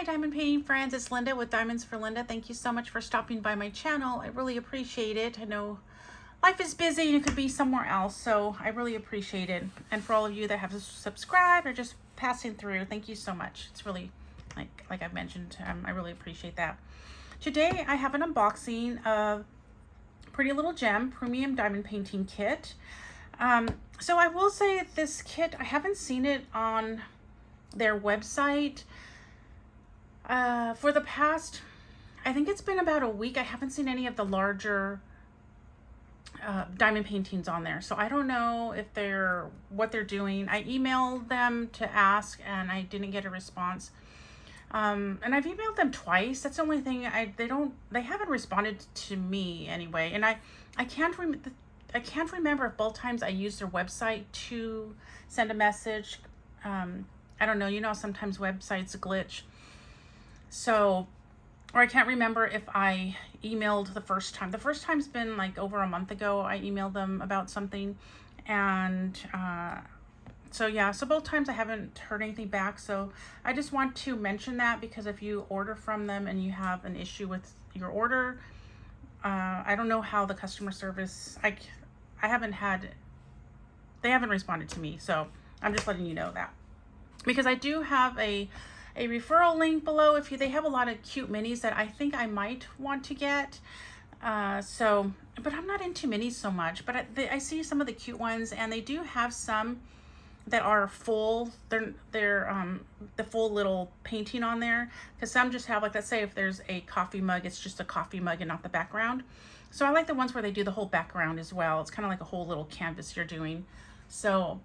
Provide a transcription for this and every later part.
diamond painting friends, it's Linda with Diamonds for Linda. Thank you so much for stopping by my channel. I really appreciate it. I know life is busy and it could be somewhere else, so I really appreciate it. And for all of you that have subscribed or just passing through, thank you so much. It's really, like I've mentioned, I really appreciate that. Today I have an unboxing of Pretty Little Gem Premium Diamond Painting Kit. So I will say this kit, I haven't seen it on their website for the past, I think it's been about a week. I haven't seen any of the larger diamond paintings on there, so I don't know if what they're doing. I emailed them to ask and I didn't get a response, and I've emailed them twice. That's the only thing. They haven't responded to me anyway, and I can't remember if both times I used their website to send a message. I don't know, you know, sometimes websites glitch. So, or I can't remember if I emailed the first time. The first time's been like over a month ago. I emailed them about something. And so yeah, so both times I haven't heard anything back. So I just want to mention that, because if you order from them and you have an issue with your order, I don't know how the customer service, I haven't had, they haven't responded to me. So I'm just letting you know that. Because I do have a referral link below. They have a lot of cute minis that I think I might want to get. But I'm not into minis so much. But I see some of the cute ones, and they do have some that are full. They're the full little painting on there. Because some just have, like, let's say if there's a coffee mug, it's just a coffee mug and not the background. So I like the ones where they do the whole background as well. It's kind of like a whole little canvas you're doing. So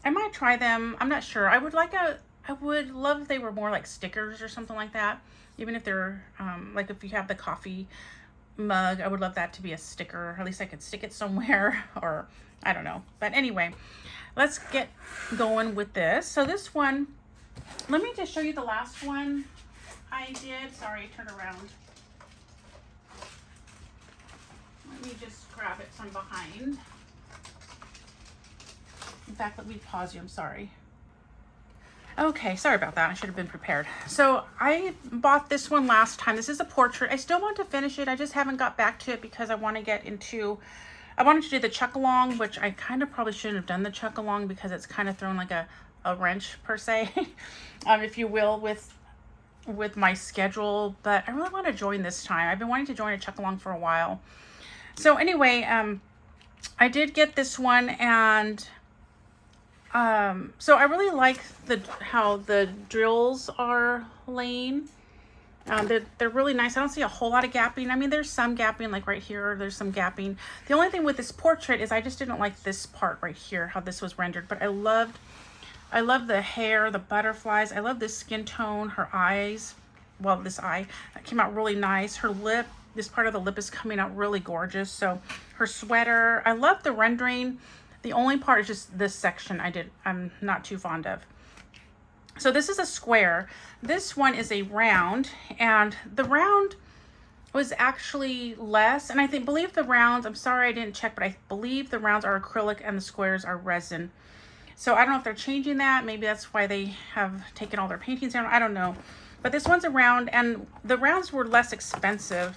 I might try them. I'm not sure. I would love if they were more like stickers or something like that. Even if they're, like if you have the coffee mug, I would love that to be a sticker. Or at least I could stick it somewhere, or I don't know. But anyway, let's get going with this. So this one, let me just show you the last one I did. Sorry, turn around. Let me just grab it from behind. In fact, let me pause you. I'm sorry. Okay, sorry about that. I should have been prepared. So I bought this one last time. This is a portrait. I still want to finish it. I just haven't got back to it because I want to get into, I wanted to do the chuck along, which I kind of probably shouldn't have done the chuck along because it's kind of thrown like a wrench per se, if you will, with my schedule. But I really want to join this time. I've been wanting to join a chuck along for a while. So anyway, I did get this one, and so I really like how the drills are laying. They're really nice. I don't see a whole lot of gapping. I mean, there's some gapping, like right here, there's some gapping. The only thing with this portrait is I just didn't like this part right here, how this was rendered. But I love the hair, the butterflies. I love this skin tone, her eyes. Well, this eye came out really nice. Her lip, this part of the lip is coming out really gorgeous. So her sweater, I love the rendering. The only part is just this section I'm not too fond of. So this is a square. This one is a round, and the round was actually less. And I believe the rounds, I'm sorry I didn't check, but I believe the rounds are acrylic and the squares are resin. So I don't know if they're changing that. Maybe that's why they have taken all their paintings down. I don't know. But this one's a round, and the rounds were less expensive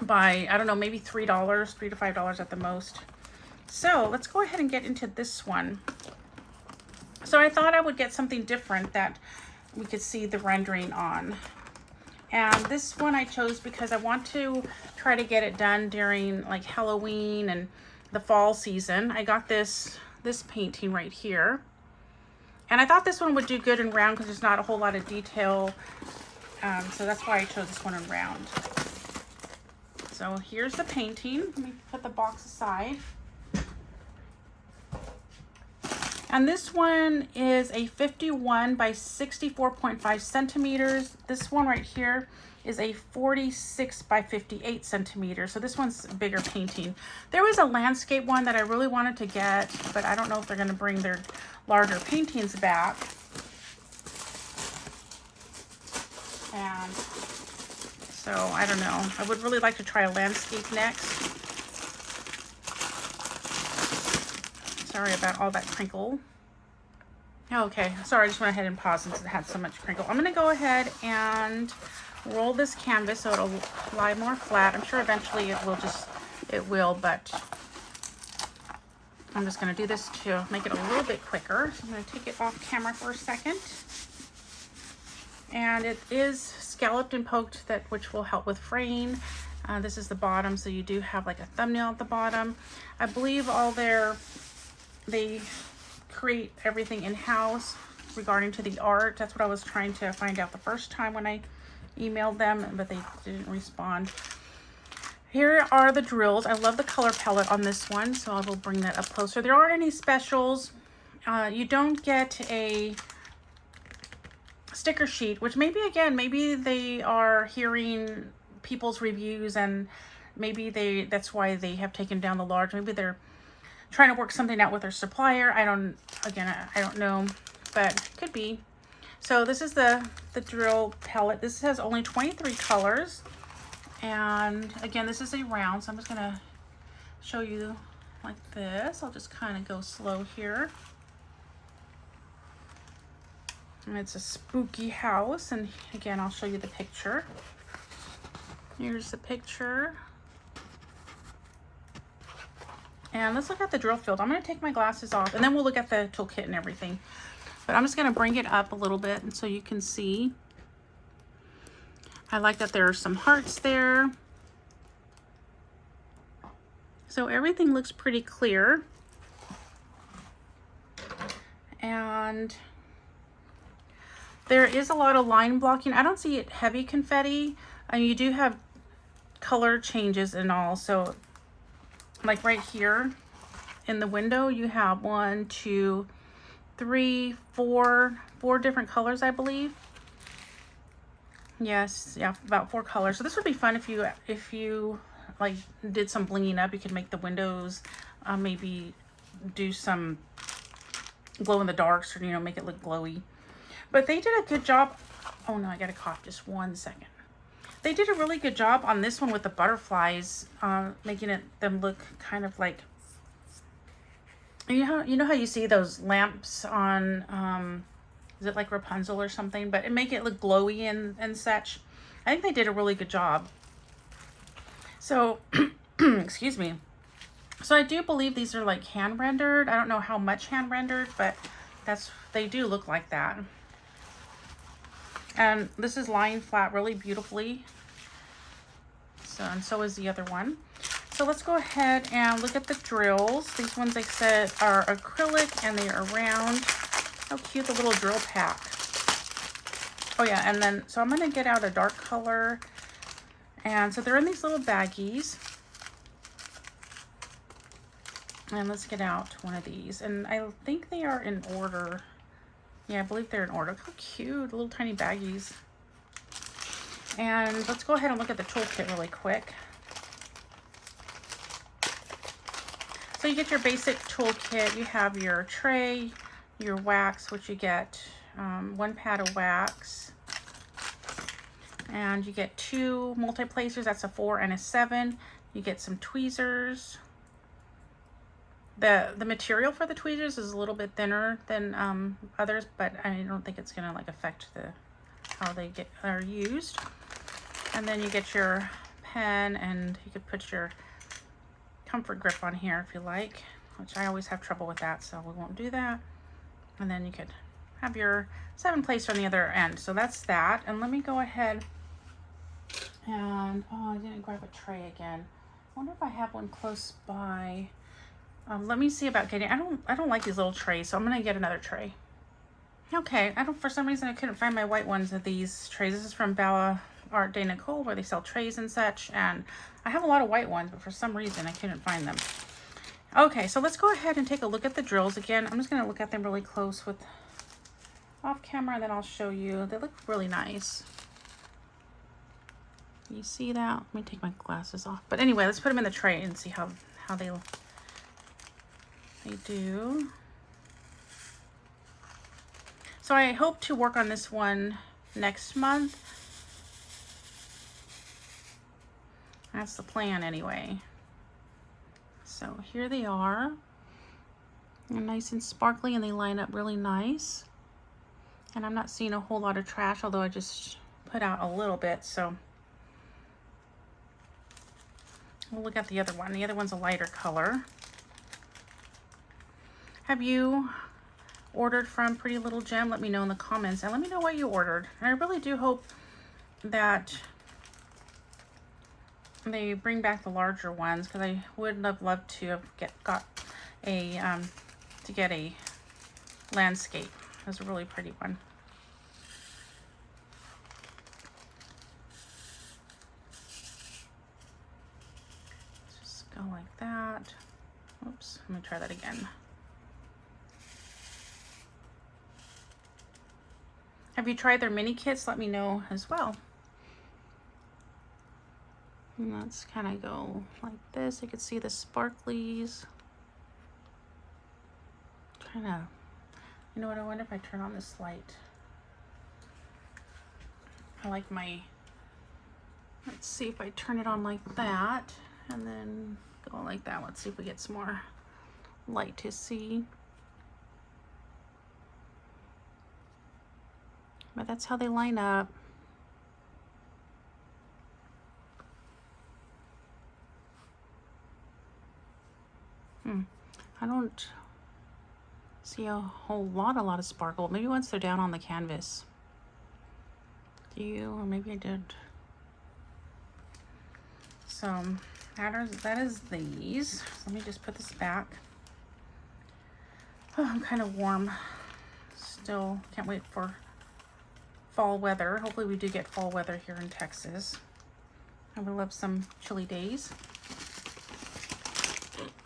by, I don't know, maybe $3, $3 to $5 at the most. So let's go ahead and get into this one. So I thought I would get something different that we could see the rendering on. And this one I chose because I want to try to get it done during like Halloween and the fall season. I got this painting right here. And I thought this one would do good in round because there's not a whole lot of detail. So that's why I chose this one in round. So here's the painting. Let me put the box aside. And this one is a 51 by 64.5 centimeters. This one right here is a 46 by 58 centimeters. So this one's a bigger painting. There was a landscape one that I really wanted to get, but I don't know if they're gonna bring their larger paintings back. And so I don't know. I would really like to try a landscape next. Sorry about all that crinkle. Okay, sorry, I just went ahead and paused since it had so much crinkle. I'm going to go ahead and roll this canvas so it'll lie more flat. I'm sure eventually it will, but I'm just going to do this to make it a little bit quicker. So I'm going to take it off camera for a second. And it is scalloped and poked, which will help with fraying. This is the bottom, so you do have like a thumbnail at the bottom. I believe they create everything in-house regarding to the art. That's what I was trying to find out the first time when I emailed them, but they didn't respond. Here are the drills. I love the color palette on this one, so I will bring that up closer. There aren't any specials. You don't get a sticker sheet, which maybe they are hearing people's reviews and maybe that's why they have taken down the large. Maybe they're trying to work something out with their supplier. I don't know, but could be. So this is the drill palette. This has only 23 colors. And again, this is a round, so I'm just gonna show you like this. I'll just kind of go slow here. And it's a spooky house, and again, I'll show you the picture. Here's the picture. And let's look at the drill field. I'm going to take my glasses off, and then we'll look at the toolkit and everything. But I'm just going to bring it up a little bit and so you can see. I like that there are some hearts there. So everything looks pretty clear. And there is a lot of line blocking. I don't see it heavy confetti. And you do have color changes and all. So like right here in the window, you have 1, 2, 3, 4 different colors, I believe. Yes, yeah, about 4 colors. So this would be fun if you like did some blinging up. You could make the windows maybe do some glow in the darks, or make it look glowy. But they did a good job. Oh no, I got a cough. Just 1 second. They did a really good job on this one with the butterflies, making them look kind of like, you know how you see those lamps on, is it like Rapunzel or something? But it make it look glowy and such. I think they did a really good job. So, excuse me. So I do believe these are like hand rendered. I don't know how much hand rendered, but they do look like that. And this is lying flat really beautifully. And so is the other one. So let's go ahead and look at the drills. These ones, like I said, are acrylic and they are round. How cute, the little drill pack. Oh yeah, and then, so I'm gonna get out a dark color. And so they're in these little baggies. And let's get out one of these. And I think they are in order. Yeah, I believe they're in order. How cute, little tiny baggies. And let's go ahead and look at the toolkit really quick. So you get your basic toolkit. You have your tray, your wax, which you get 1 pad of wax. And you get 2 multi-placers. That's a 4 and a 7. You get some tweezers. The material for the tweezers is a little bit thinner than others, but I don't think it's gonna like affect how they are used. And then you get your pen, and you could put your comfort grip on here if you like, which I always have trouble with that, so we won't do that. And then you could have your 7 placer on the other end. So that's that. And let me go ahead and, oh, I didn't grab a tray again. I wonder if I have one close by. Let me see about getting, I don't like these little trays, so I'm gonna get another tray. Okay, for some reason I couldn't find my white ones of these trays. This is from Bella Art de Nicole, where they sell trays and such, and I have a lot of white ones, but for some reason I couldn't find them. Okay, so let's go ahead and take a look at the drills again. I'm just going to look at them really close with off camera, and then I'll show you. They look really nice. You see that? Let me take my glasses off. But anyway, let's put them in the tray and see how they do. So I hope to work on this one next month. That's the plan anyway. So here they are. They're nice and sparkly and they line up really nice. And I'm not seeing a whole lot of trash, although I just put out a little bit, so. We'll look at the other one. The other one's a lighter color. Have you ordered from Pretty Little Gem? Let me know in the comments and let me know what you ordered. And I really do hope that they bring back the larger ones, because I would have loved to have got a landscape. That's a really pretty one. Just go like that. Oops, let me try that again. Have you tried their mini kits? Let me know as well. And let's kind of go like this. You can see the sparklies. Trying to, you know what, I wonder if I turn on this light. I like my, let's see if I turn it on like that and then go like that. Let's see if we get some more light to see. But that's how they line up. I don't see a whole lot of sparkle. Maybe once they're down on the canvas. Do you? Or maybe I did. So that is these. So let me just put this back. Oh, I'm kind of warm. Still can't wait for fall weather. Hopefully we do get fall weather here in Texas. I would love some chilly days.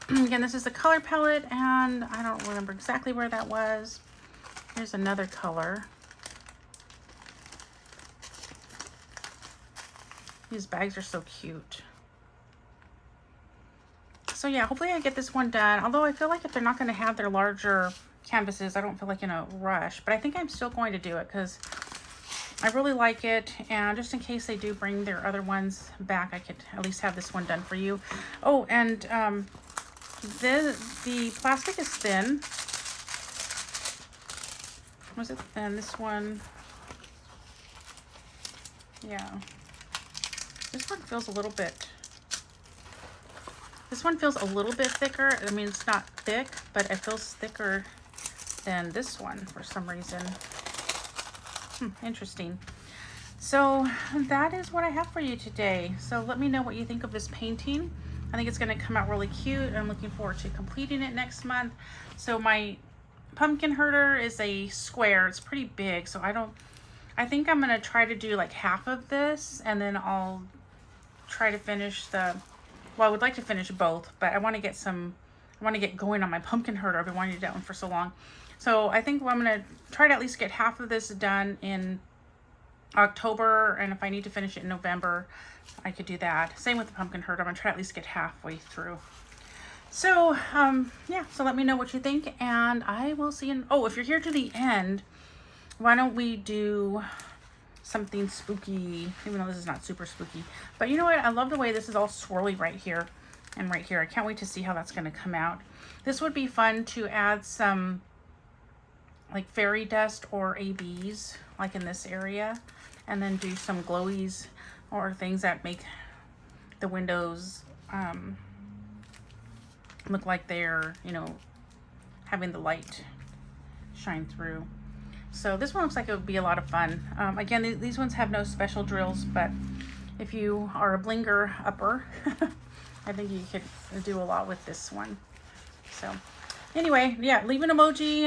Again, this is the color palette, and I don't remember exactly where that was. Here's another color. These bags are so cute. So yeah, hopefully I get this one done. Although I feel like if they're not going to have their larger canvases, I don't feel like in a rush. But I think I'm still going to do it because I really like it. And just in case they do bring their other ones back, I could at least have this one done for you. Oh, and the plastic is thin. Was it thin? This one, yeah. This one feels a little bit. This one feels a little bit thicker. I mean, it's not thick, but it feels thicker than this one for some reason. Interesting. So that is what I have for you today. So let me know what you think of this painting. I think it's going to come out really cute. I'm looking forward to completing it next month. So my pumpkin herder is a square. It's pretty big. So I think I'm going to try to do like half of this, and then I'll try to finish well, I would like to finish both, but I want to get going on my pumpkin herder. I've been wanting to do that one for so long. So I think I'm going to try to at least get half of this done in October, and if I need to finish it in November, I could do that. Same with the pumpkin herder. I'm going to try to at least get halfway through. So, yeah, so let me know what you think, and I will see you if you're here to the end, why don't we do something spooky, even though this is not super spooky. But you know what? I love the way this is all swirly right here and right here. I can't wait to see how that's going to come out. This would be fun to add some like fairy dust or ABs like in this area, and then do some glowies or things that make the windows look like they're, you know, having the light shine through. So this one looks like it would be a lot of fun. Again, these ones have no special drills, but if you are a blinger upper, I think you could do a lot with this one. So anyway, yeah, leave an emoji,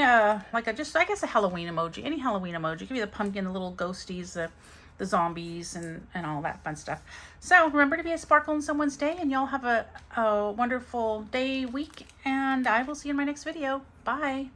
like I guess a Halloween emoji, any Halloween emoji. Give me the pumpkin, the little ghosties, the zombies, and all that fun stuff. So remember to be a sparkle in someone's day, and y'all have a wonderful day, week, and I will see you in my next video. Bye.